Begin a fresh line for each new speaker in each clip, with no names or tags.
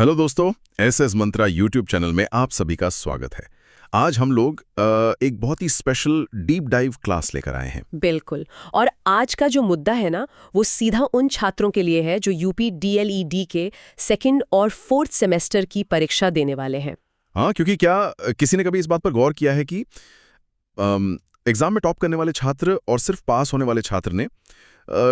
Hello दोस्तों, SS मंत्रा YouTube channel में आप सभी का स्वागत है। आज हम लोग एक बहुत ही स्पेशल डीप डाइव क्लास लेकर आए हैं।
बिल्कुल। और आज का जो मुद्दा है ना, वो सीधा उन छात्रों के लिए है जो यूपी डीएलईडी के सेकंड और फोर्थ सेमेस्टर की परीक्षा देने वाले हैं।
हाँ, क्योंकि क्या किसी ने कभी इस बात पर गौर किया है कि एग्जाम में टॉप करने वाले छात्र और सिर्फ पास होने वाले छात्र ने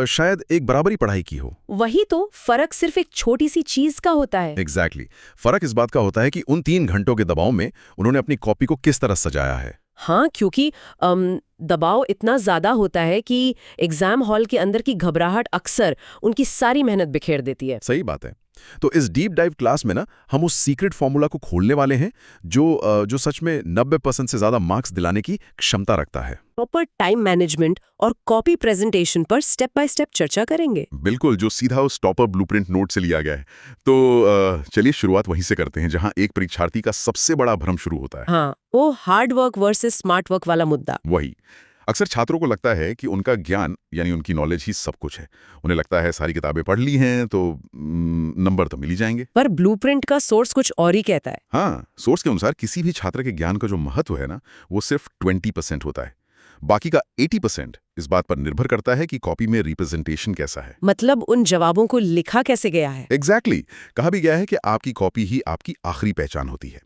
शायद एक बराबरी पढ़ाई की हो।
वही तो, फर्क सिर्फ एक छोटी सी चीज का होता है।
एग्जैक्टली फर्क इस बात का होता है कि उन 3 घंटों के दबाव में उन्होंने अपनी कॉपी को किस तरह सजाया है।
हाँ, क्योंकि दबाव इतना ज्यादा होता है कि एग्जाम हॉल के अंदर की घबराहट अक्सर उनकी सारी मेहनत बिखेर देती है।
सही बात है। तो इस डीप डाइव क्लास में ना हम उस सीक्रेट फॉर्मूला को खोलने वाले हैं जो सच में 90% से ज्यादा मार्क्स दिलाने की क्षमता रखता है।
प्रॉपर टाइम मैनेजमेंट और कॉपी प्रेजेंटेशन पर स्टेप बाय स्टेप चर्चा करेंगे।
बिल्कुल, जो सीधा उस टॉपर ब्लूप्रिंट नोट से लिया गया है। तो चलिए शुरुआत वहीं से करते हैं जहां एक परीक्षार्थी का सबसे बड़ा भ्रम शुरू होता है।
हाँ, वो hard work versus smart work वाला मुद्दा।
वही, अक्सर छात्रों को लगता है कि उनका ज्ञान यानी उनकी नॉलेज ही सब कुछ है। उन्हें लगता है सारी किताबें पढ़ ली हैं तो नंबर तो मिल ही जाएंगे।
पर ब्लूप्रिंट का सोर्स कुछ और ही कहता है।
हाँ, सोर्स के अनुसार किसी भी छात्र के ज्ञान का जो महत्व है ना, वो सिर्फ 20% होता है। बाकी का 80% इस बात पर निर्भर करता है कि कॉपी में रिप्रेजेंटेशन कैसा है।
मतलब उन जवाबों को लिखा कैसे गया है।
एग्जैक्टली कहा भी गया है कि आपकी कॉपी ही आपकी आखिरी पहचान होती है।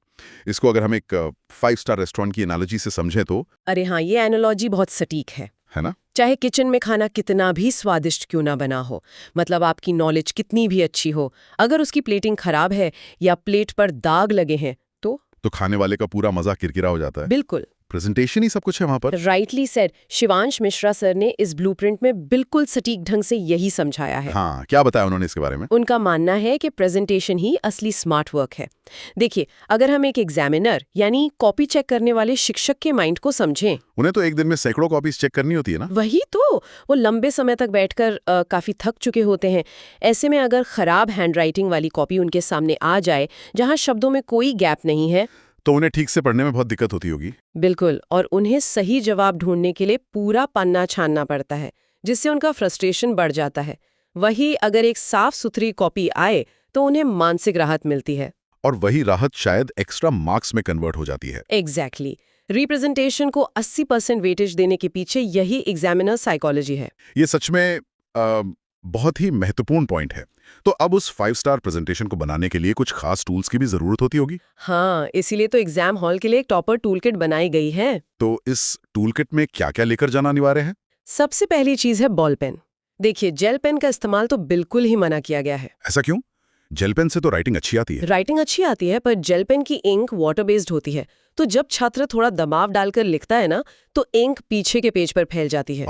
इसको अगर हम एक 5 स्टार रेस्टोरेंट की एनालॉजी से समझें तो
अरे हाँ, ये एनालॉजी बहुत सटीक है
ना?
चाहे किचन में खाना कितना भी स्वादिष्ट क्यों ना बना हो, मतलब आपकी नॉलेज कितनी भी अच्छी हो, अगर उसकी प्लेटिंग खराब है या प्लेट पर दाग लगे हैं तो
खाने वाले का पूरा मजा किरकिरा हो जाता है।
बिल्कुल।
प्रेजेंटेशन ही सब कुछ है वहां पर।
Rightly said. Shivansh Mishra sir ने इस ब्लूप्रिंट में बिल्कुल सटीक ढंग से यही समझाया है।
हाँ, क्या बताया उन्होंने इसके बारे में?
उनका मानना है कि प्रेजेंटेशन ही असली स्मार्ट वर्क है। देखिए, अगर हम एक एग्जामिनर यानी कॉपी चेक करने वाले शिक्षक के माइंड को समझें,
उन्हें तो एक दिन में सैकड़ों कॉपीज चेक करनी होती है ना।
वही तो, वो लंबे समय तक बैठकर काफी थक चुके होते हैं। ऐसे में अगर खराब हैंडराइटिंग वाली कॉपी उनके सामने आ जाए जहां शब्दों में कोई गैप नहीं है,
तो उन्हें ठीक से पढ़ने में बहुत दिक्कत होती होगी।
बिल्कुल। और उन्हें सही जवाब ढूंढने के लिए पूरा पन्ना छानना पड़ता है, जिससे उनका फ्रस्ट्रेशन बढ़ जाता है। वही अगर एक साफ सुथरी कॉपी आए तो उन्हें मानसिक राहत मिलती है।
और वही राहत शायद एक्स्ट्रा मार्क्स में कन्वर्ट हो जाती है।
एग्जैक्टली। रिप्रेजेंटेशन को 80% वेटेज देने के पीछे यही एग्जामिनर साइकोलॉजी है।
ये सच में बहुत ही महत्वपूर्ण पॉइंट है। तो अब उस 5 स्टार प्रेजेंटेशन को बनाने के लिए कुछ खास टूल्स की भी जरूरत होती होगी।
हाँ, इसीलिए तो एग्जाम हॉल के लिए एक टॉपर टूलकिट बनाई गई है।
तो इस टूलकिट में क्या-क्या लेकर जाना अनिवार्य है?
सबसे पहली चीज है बॉल पेन। देखिए, जेल पेन का इस्तेमाल तो बिल्कुल ही मना किया गया है।
ऐसा क्यों? जेल पेन से तो राइटिंग अच्छी आती है।
राइटिंग अच्छी आती है, पर जेल पेन की इंक वाटर बेस्ड होती है, तो जब छात्र थोड़ा दबाव डालकर लिखता है ना, तो इंक पीछे के पेज पर फैल जाती है।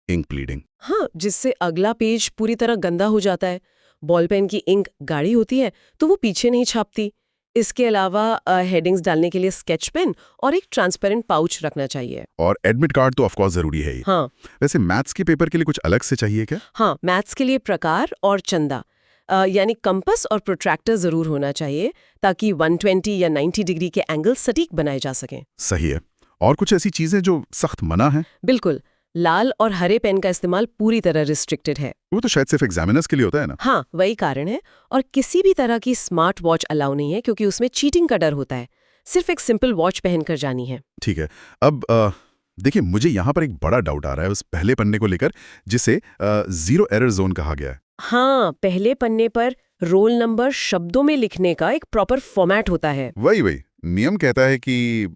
Ink bleeding.
हाँ, जिससे अगला पेज पूरी तरह गंदा हो जाता है। बॉल पेन की इंक गाढ़ी होती है तो वो पीछे नहीं छापती। इसके अलावा हेडिंग्स डालने के लिए स्केच पेन और एक ट्रांसपेरेंट पाउच रखना चाहिए।
और एडमिट कार्ड तो ऑफ कोर्स जरूरी है ही।
हाँ।
वैसे मैथ्स के पेपर के लिए कुछ अलग से चाहिए क्या?
हाँ, मैथ्स के लिए प्रकार और चंदा यानी कंपास और प्रोट्रैक्टर जरूर होना चाहिए, ताकि 120 या 90 डिग्री के एंगल सटीक बनाए जा सकें।
सही है। और कुछ ऐसी चीजें जो सख्त मना है?
बिल्कुल। लाल और हरे पेन का इस्तेमाल पूरी तरह रिस्ट्रिक्टेड है।
वो तो शायद सिर्फ एग्जामिनर्स के लिए होता है ना?
हाँ, वही कारण है। और किसी भी तरह की स्मार्ट वॉच अलाउ नहीं है, क्योंकि उसमें चीटिंग का डर होता है। सिर्फ एक सिंपल वॉच पहनकर जानी है।
ठीक है। अब देखिए, मुझे यहाँ पर एक बड़ा डाउट आ रहा है उस पहले पन्ने को लेकर, जिसे जीरो एरर जोन कहा गया है।
हाँ, पहले पन्ने पर रोल नंबर शब्दों में लिखने का एक प्रॉपर फॉर्मेट होता है।
वही नियम कहता है कि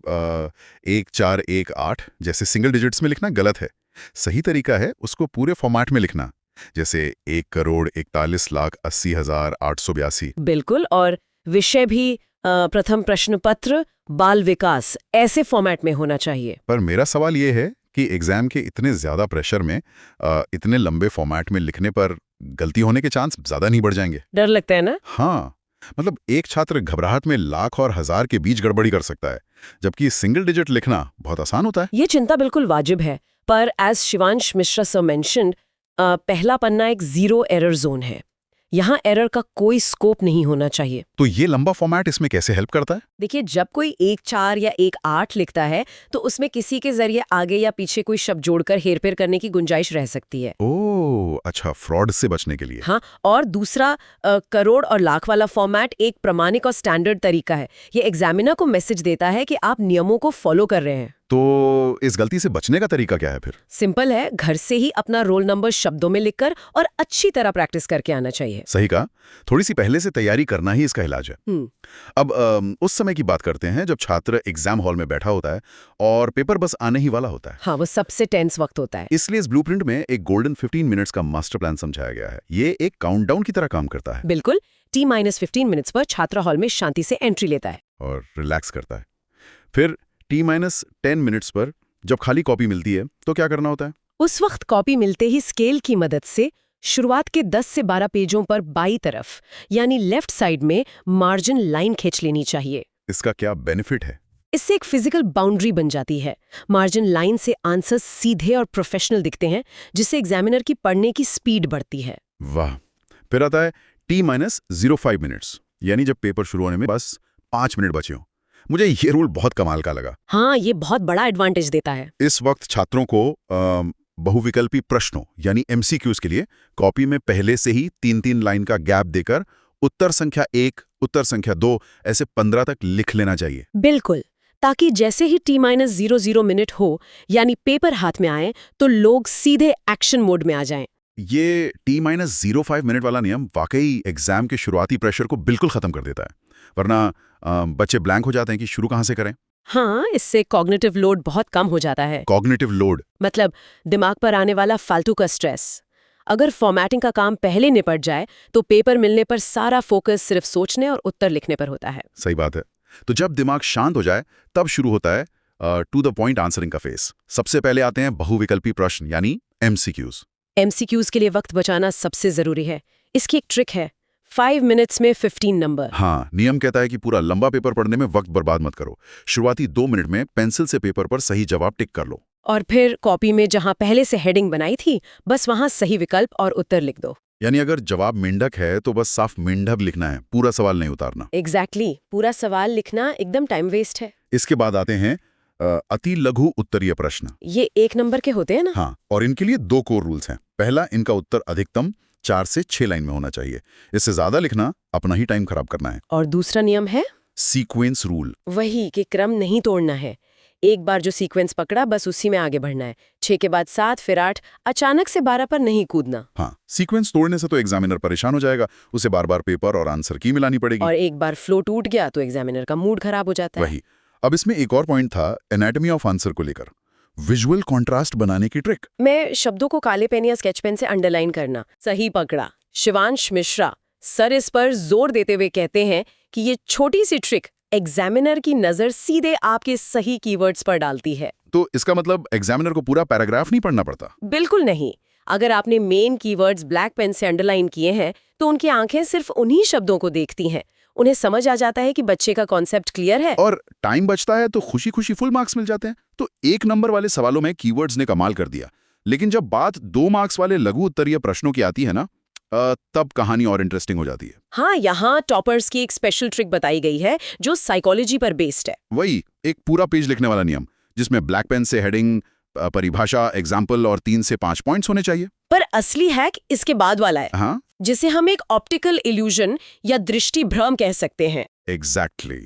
1418 जैसे सिंगल डिजिट्स में लिखना गलत है। सही तरीका है उसको पूरे फॉर्मेट में लिखना, जैसे 1,41,80,882।
बिल्कुल। और विषय भी प्रथम प्रश्न पत्र, बाल विकास, ऐसे फॉर्मेट में होना चाहिए।
पर मेरा सवाल ये है कि एग्जाम के इतने ज्यादा प्रेशर में इतने लंबे फॉर्मेट में लिखने पर गलती होने के चांस ज्यादा नहीं बढ़ जाएंगे?
डर लगता है ना?
हाँ, मतलब एक छात्र घबराहट में लाख और हजार के बीच गड़बड़ी कर सकता है, जबकि सिंगल डिजिट लिखना बहुत आसान होता है।
ये चिंता बिल्कुल वाजिब है, पर as Shivansh Mishra sir mentioned, पहला पन्ना एक जीरो एरर जोन है। यहाँ एरर का कोई स्कोप नहीं होना चाहिए।
तो ये लंबा फॉर्मेट इसमें कैसे हेल्प करता है?
देखिए, जब कोई 1-4 या 1-8 लिखता है तो उसमें किसी के जरिए आगे या पीछे कोई शब्द जोड़कर हेरफेर करने की गुंजाइश रह सकती है।
ओह अच्छा, फ्रॉड से बचने के लिए।
हाँ, और दूसरा करोड़ और लाख वाला फॉर्मेट एक प्रमाणिक और स्टैंडर्ड तरीका है। ये एग्जामिनर को मैसेज देता है कि आप नियमों को फॉलो कर रहे हैं।
तो इस गलती से बचने का तरीका क्या है फिर?
सिंपल है, घर से ही अपना रोल नंबर शब्दों में लिखकर और अच्छी तरह प्रैक्टिस करके आना चाहिए।
सही कहा, थोड़ी सी पहले से तैयारी करना ही इसका इलाज है। अब उस समय की बात करते हैं जब छात्र एग्जाम हॉल में बैठा होता है और पेपर बस आने ही वाला होता है।
हाँ, वो सबसे टेंस वक्त होता है।
इसलिए इस ब्लूप्रिंट में एक गोल्डन 15 मिनट्स का मास्टर प्लान समझाया गया है। ये एक काउंटडाउन की तरह काम करता है।
बिल्कुल, T-15 मिनट्स पर छात्र हॉल में शांति से एंट्री लेता है
और रिलैक्स करता है। फिर T-10 मिनट्स पर जब खाली कॉपी मिलती है तो क्या करना होता है?
उस वक्त कॉपी मिलते ही स्केल की मदद से शुरुआत के 10 से 12 पेजों पर बाईं तरफ यानी लेफ्ट साइड में मार्जिन लाइन खींच लेनी चाहिए।
इसका क्या बेनिफिट है?
इससे एक फिजिकल बाउंड्री बन जाती है। मार्जिन लाइन से आंसर्स सीधे और प्रोफेशनल दिखते हैं, जिससे एग्जामिनर की पढ़ने की स्पीड बढ़ती है।
वाह। फिर आता है T-05 मिनट्स, यानी जब पेपर शुरू होने में बस 5 मिनट बचे हों। मुझे ये रूल बहुत कमाल का लगा।
हाँ, ये बहुत बड़ा एडवांटेज देता है।
इस वक्त छात्रों को बहुविकल्पी प्रश्नों यानी MCQs के लिए कॉपी में पहले से ही 3-3 लाइन का गैप देकर उत्तर संख्या 1, उत्तर संख्या 2 ऐसे 15 तक लिख लेना चाहिए।
बिल्कुल, ताकि जैसे ही T-00 मिनट हो यानी पेपर हाथ में आए तो लोग सीधे एक्शन मोड में आ जाएं।
ये T-05 मिनट वाला नियम वाकई एग्जाम के शुरुआती प्रेशर को बिल्कुल खत्म कर देता है, वरना बच्चे ब्लैंक हो जाते हैं कि शुरू कहाँ से करें।
हाँ, इससे कॉग्निटिव लोड बहुत कम हो जाता है।
कॉग्निटिव लोड
मतलब दिमाग पर आने वाला फालतू का स्ट्रेस। अगर फॉर्मेटिंग का काम पहले निपट जाए तो पेपर मिलने पर सारा फोकस सिर्फ सोचने और उत्तर लिखने पर होता है।
सही बात है। तो जब दिमाग शांत हो जाए तब शुरू होता है टू द पॉइंट आंसरिंग का फेस। सबसे पहले आते हैं बहुविकल्पी प्रश्न यानी MCQs।
MCQs के लिए वक्त बचाना सबसे जरूरी है। इसकी एक ट्रिक है, 5 मिनट्स में 15 नंबर।
हाँ, नियम कहता है कि पूरा लंबा पेपर पढ़ने में वक्त बर्बाद मत करो। शुरुआती 2 मिनट में पेंसिल से पेपर पर सही जवाब टिक कर लो
और फिर कॉपी में जहां पहले से हेडिंग बनाई थी बस वहां सही विकल्प और उत्तर लिख दो।
यानी अगर जवाब मेंढक है तो बस साफ मेंढक लिखना है, पूरा सवाल नहीं उतारना।
एग्जैक्टली, पूरा सवाल लिखना एकदम टाइम वेस्ट है।
इसके बाद आते हैं अति लघु उत्तरीय प्रश्न।
ये 1 नंबर के होते हैं ना?
हाँ, और इनके लिए 2 कोर रूल्स हैं। पहला, इनका उत्तर अधिकतम 4 से 6 लाइन में होना चाहिए। इससे ज्यादा लिखना अपना ही टाइम खराब करना है।
और दूसरा नियम है
सीक्वेंस रूल।
वही कि क्रम नहीं तोड़ना है। एक बार जो सीक्वेंस पकड़ा बस उसी में आगे बढ़ना है। 6 के बाद 7, फिर 8, अचानक से 12 पर नहीं कूदना।
हाँ, सीक्वेंस तोड़ने से तो एग्जामिनर परेशान हो जाएगा, उसे बार बार पेपर और आंसर की मिलानी पड़ेगी।
और एक बार फ्लो टूट गया तो एग्जामिनर का मूड खराब हो जाता है।
वही। अब इसमें एक और पॉइंट था एनाटॉमी ऑफ आंसर को लेकर, विजुअल कॉन्ट्रास्ट बनाने की ट्रिक।
मैं शब्दों को काले पेन या स्केच पेन से अंडरलाइन करना। सही पकड़ा। शिवांश मिश्रा सर इस पर जोर देते हुए कहते हैं कि ये छोटी सी ट्रिक एग्जामिनर की नजर सीधे आपके सही कीवर्ड्स पर डालती है।
तो इसका मतलब एग्जामिनर को पूरा पैराग्राफ नहीं पढ़ना पड़ता?
बिल्कुल नहीं। अगर आपने मेन कीवर्ड्स ब्लैक पेन से अंडरलाइन किए हैं तो उनकी आंखें सिर्फ उन्हीं शब्दों को देखती हैं। उन्हें समझ आ जाता है कि बच्चे का कॉन्सेप्ट क्लियर है।
और टाइम बचता है तो खुशी खुशी फुल मार्क्स मिल जाते हैं। तो 1 नंबर वाले सवालों में कीवर्ड्स ने कमाल कर दिया, लेकिन जब बात 2 मार्क्स वाले लघु उत्तरीय प्रश्नों की आती है ना, तब कहानी और इंटरेस्टिंग हो जाती है।
हाँ, यहाँ टॉपर्स की एक स्पेशल ट्रिक बताई गई है जो साइकोलॉजी पर बेस्ड है।
वही, एक पूरा पेज लिखने वाला नियम जिसमें ब्लैक पेन से हेडिंग, परिभाषा, एग्जाम्पल और 3 से 5 पॉइंट्स होने चाहिए।
पर असली हैक इसके बाद वाला है।
हाँ,
जिसे हम एक ऑप्टिकल इल्यूजन या दृष्टि भ्रम कह सकते हैं।
एग्जैक्टली।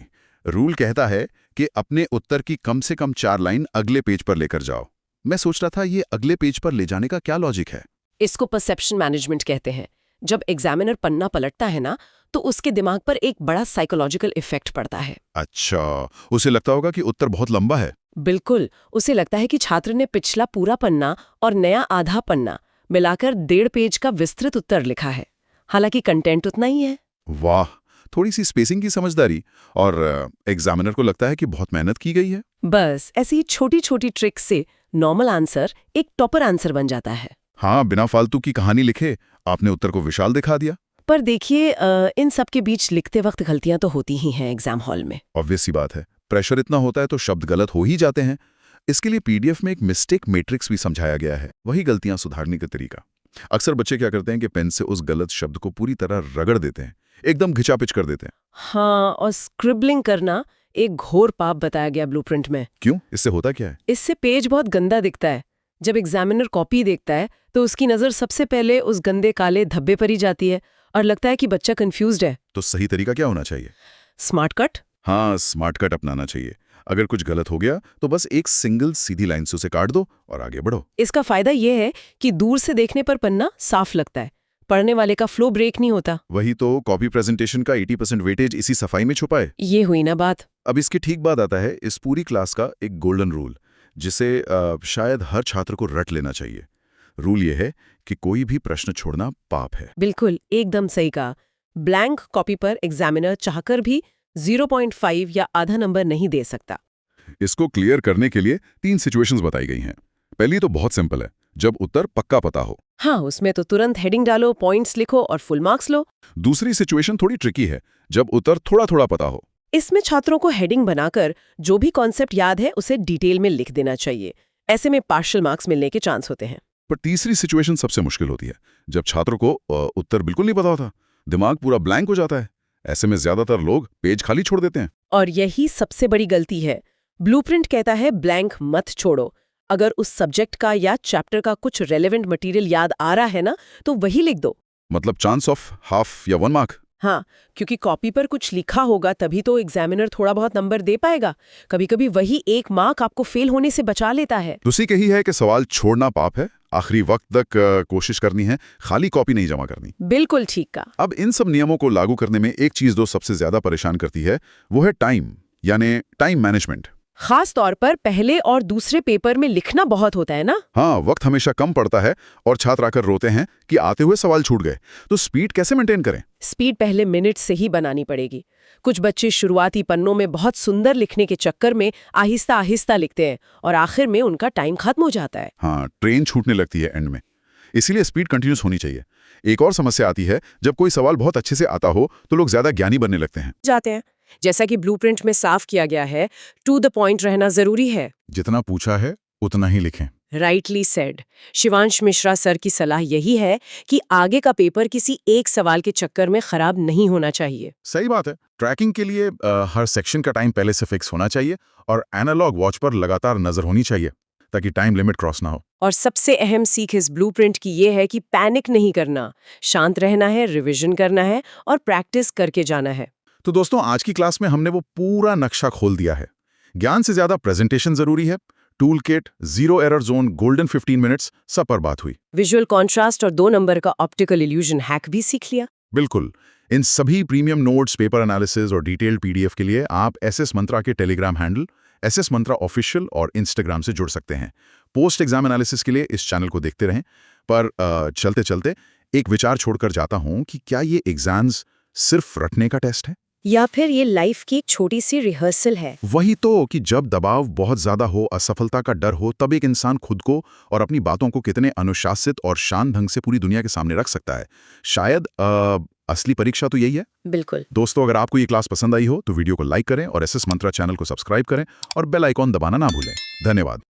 रूल कहता है कि अपने उत्तर की कम से कम 4 लाइन अगले पेज पर लेकर जाओ। मैं सोच रहा था ये अगले पेज पर ले जाने का क्या लॉजिक है?
इसको परसेप्शन मैनेजमेंट कहते हैं। जब एग्जामिनर पन्ना पलटता है ना तो उसके दिमाग पर एक बड़ा साइकोलॉजिकल इफेक्ट पड़ता है।
अच्छा, उसे लगता होगा कि उत्तर बहुत लंबा है।
बिल्कुल, उसे लगता है कि छात्र ने पिछला पूरा पन्ना और नया आधा पन्ना मिलाकर 1.5 पेज का विस्तृत उत्तर लिखा है, हालांकि कंटेंट उतना ही है।
वाह, थोड़ी सी स्पेसिंग की समझदारी, और एग्जामिनर को लगता है कि बहुत मेहनत की गई है।
बस ऐसी ही छोटी छोटी ट्रिक से नॉर्मल आंसर एक टॉपर आंसर बन जाता है।
हाँ, बिना फालतू की कहानी लिखे आपने उत्तर को विशाल दिखा दिया।
पर देखिए, इन सब के बीच लिखते वक्त गलतियां तो होती ही हैं एग्जाम हॉल में।
ऑब्वियस सी बात है, प्रेशर इतना होता है तो शब्द गलत हो ही जाते हैं। इसके लिए PDF में एक मिस्टेक मैट्रिक्स भी समझाया गया है, वही गलतियां सुधारने का तरीका। अक्सर बच्चे क्या करते हैं कि पेन से उस गलत शब्द को पूरी तरह रगड़ देते हैं, एकदम घिचापिच कर देते हैं।
हाँ, और स्क्रिबलिंग करना एक घोर पाप बताया गया ब्लूप्रिंट में।
क्यों? इससे होता क्या है?
इससे पेज बहुत गंदा दिखता है। जब एग्जामिनर कॉपी देखता है तो उसकी नज़र सबसे पहले उस गंदे काले धब्बे पर ही जाती है और लगता है कि बच्चा कंफ्यूज्ड है।
तो सही तरीका क्या होना चाहिए?
Smart cut?
हाँ, स्मार्ट कट अपनाना चाहिए। अगर कुछ गलत हो गया तो बस एक सिंगल सीधी लाइन से उसे काट दो और आगे बढ़ो।
इसका फायदा ये है कि दूर से देखने पर पन्ना साफ लगता है, पढ़ने वाले का फ्लो ब्रेक नहीं होता।
वही तो, कॉपी प्रेजेंटेशन का 80% वेटेज इसी सफाई में छुपा है।
ये हुई ना बात।
अब इसके ठीक बाद आता है इस पूरी क्लास का एक गोल्डन रूल, जिसे शायद हर छात्र को रट लेना चाहिए। रूल ये है कि कोई भी प्रश्न छोड़ना पाप है।
बिल्कुल, एकदम सही कहा। ब्लैंक कॉपी पर एग्जामिनर चाहकर भी 0.5 या आधा नंबर नहीं दे सकता।
इसको क्लियर करने के लिए 3 सिचुएशंस बताई गई हैं। पहली तो बहुत सिंपल है, जब उत्तर पक्का पता हो।
हाँ, उसमें तो तुरंत हेडिंग डालो, पॉइंट्स लिखो और फुल मार्क्स लो।
दूसरी सिचुएशन थोड़ी ट्रिकी है, जब उत्तर थोड़ा थोड़ा पता हो।
इसमें छात्रों को हेडिंग बनाकर जो भी कॉन्सेप्ट याद है उसे डिटेल में लिख देना चाहिए। ऐसे में पार्शियल मार्क्स मिलने के चांस होते हैं।
पर तीसरी सिचुएशन सबसे मुश्किल होती है, जब छात्रों को उत्तर बिल्कुल नहीं पता होता, दिमाग पूरा ब्लैंक हो जाता है। ऐसे में ज्यादातर लोग पेज खाली छोड़ देते हैं।
और यही सबसे बड़ी गलती है। ब्लूप्रिंट कहता है ब्लैंक मत छोड़ो। अगर उस सब्जेक्ट का या चैप्टर का कुछ रेलेवेंट मटेरियल याद आ रहा है ना, तो वही लिख दो।
मतलब चांस ऑफ हाफ या 1 मार्क।
हाँ, क्योंकि कॉपी पर कुछ लिखा होगा तभी तो एग्जामिनर थोड़ा बहुत नंबर दे पाएगा। कभी कभी वही 1 मार्क आपको फेल होने से बचा लेता है।
दूसरी कही है कि सवाल छोड़ना पाप है, आखिरी वक्त तक कोशिश करनी है, खाली कॉपी नहीं जमा करनी।
बिल्कुल ठीक कहा।
अब इन सब नियमों को लागू करने में एक चीज जो सबसे ज्यादा परेशान करती है वो है टाइम, यानी टाइम मैनेजमेंट।
खास तौर पर पहले और दूसरे पेपर में लिखना बहुत होता है ना।
हाँ, वक्त हमेशा कम पड़ता है और छात्र आकर रोते हैं कि आते हुए सवाल छूट गए। तो स्पीड कैसे मेंटेन करें?
स्पीड पहले मिनट से ही बनानी पड़ेगी। कुछ बच्चे शुरुआती पन्नों में बहुत सुंदर लिखने के चक्कर में आहिस्ता आहिस्ता लिखते हैं और आखिर में उनका टाइम खत्म हो जाता है।
हाँ, ट्रेन छूटने लगती है एंड में। इसीलिए स्पीड कंटिन्यूस होनी चाहिए। एक और समस्या आती है, जब कोई सवाल बहुत अच्छे से आता हो तो लोग ज्यादा ज्ञानी बनने लगते हैं।
जैसा कि ब्लूप्रिंट में साफ किया गया है, टू द पॉइंट रहना जरूरी है।
जितना पूछा है उतना ही लिखें।
Rightly said. Shivansh Mishra sir की सलाह यही है कि आगे का पेपर किसी एक सवाल के चक्कर में खराब नहीं होना चाहिए।
सही बात है। ट्रैकिंग के लिए हर सेक्शन का टाइम पहले से फिक्स होना चाहिए और एनालॉग वॉच पर लगातार नजर होनी चाहिए ताकि टाइम लिमिट क्रॉस ना हो।
और सबसे अहम सीख इस ब्लूप्रिंट की ये है कि पैनिक नहीं करना, शांत रहना है, रिवीजन करना है और प्रैक्टिस करके जाना है।
तो दोस्तों, आज की क्लास में हमने वो पूरा नक्शा खोल दिया है। ज्ञान से ज्यादा प्रेजेंटेशन जरूरी है, tool kit, 0 error zone, golden 15 minutes, सब पर बात हुई।
विजुअल कॉन्ट्रास्ट और 2 नंबर का ऑप्टिकल इल्यूजन हैक भी सीख लिया।
बिल्कुल। इन सभी प्रीमियम नोट्स, पेपर एनालिसिस और डिटेल्ड पीडीएफ के लिए आप एसएस मंत्रा के टेलीग्राम हैंडल एसएस मंत्रा ऑफिशियल और इंस्टाग्राम से जुड़ सकते हैं। पोस्ट एग्जाम एनालिसिस के लिए इस चैनल को देखते रहें। पर चलते चलते एक विचार छोड़कर जाता हूं कि क्या ये एग्जाम्स सिर्फ रटने का टेस्ट है
या फिर ये लाइफ की एक छोटी सी रिहर्सल है।
वही तो, कि जब दबाव बहुत ज्यादा हो, असफलता का डर हो, तब एक इंसान खुद को और अपनी बातों को कितने अनुशासित और शांत ढंग से पूरी दुनिया के सामने रख सकता है। शायद असली परीक्षा तो यही है।
बिल्कुल।
दोस्तों, अगर आपको ये क्लास पसंद आई हो तो वीडियो को लाइक करें और एसएस मंत्रा चैनल को सब्सक्राइब करें और बेल आइकॉन दबाना ना भूलें। धन्यवाद।